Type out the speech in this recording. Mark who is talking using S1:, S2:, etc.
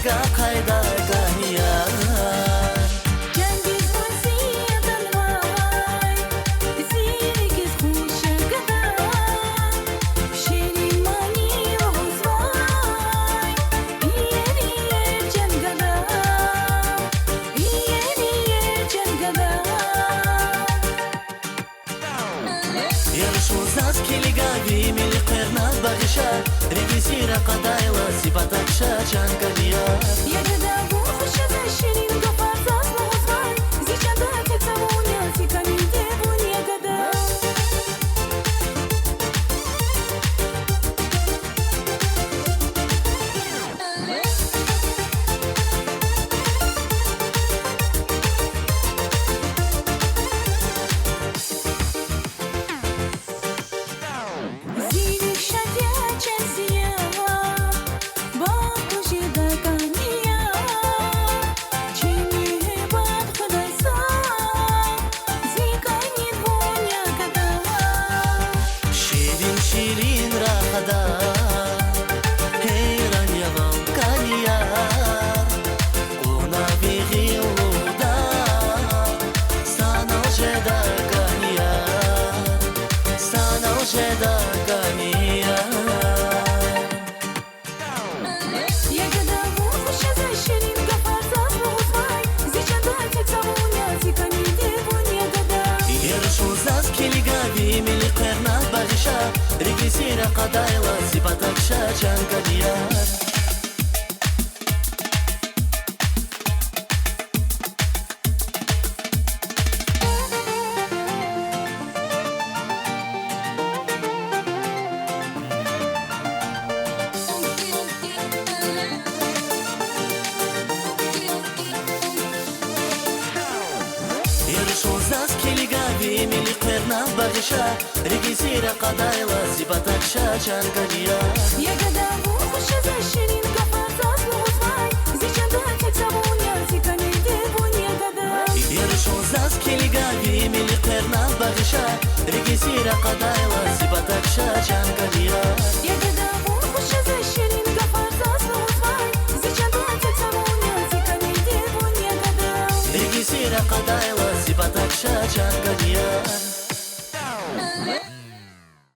S1: keliga qayda kaniya
S2: Cengiz vasiyetin vay Zirgiz kuşakada Şerin mani oğuz vay İyer cengada İyer cengada
S1: Yarışu zaz keliga vimili qerna baghisha Regisira qadayla sipatakşa çankaniya
S2: Ягода вухуша за ширин гофар заз моз вай Зичада тек самуня Зикамиде вун ягода Зирик шадя ченсия Бахуши да кания Чини бад худайса Зиканит вун ягода
S1: Şirin şirin rahada Heyran yavan kaniya Ona vigilda Sana ojeda kaniya Sana ojeda kaniya
S2: Ягода вухуша за ширин гофар заз моз вай Зичада тек самуня Зикамиде вун ягода
S1: Yarışu zaz keliga vimili qerna baghisha Regisira qadayla sipatakşa çankaniya Yarışu zaz keliga vimili qerna baghisha Regisira qadayla sipatakşa çankaniya
S2: Ягода вухуша за ширин гофар заз моз вай Зичада тек самуня Зикамиде вун ягода
S1: Yarışu zaz keliga vimili qerna baghisha Regisira qadayla sipatakşa çankaniya
S2: Ягода вухуша за ширин гофар заз моз вай Зичада тек самуня Зикамиде вун ягода
S1: Regisira qadayla sipatakşa çankaniya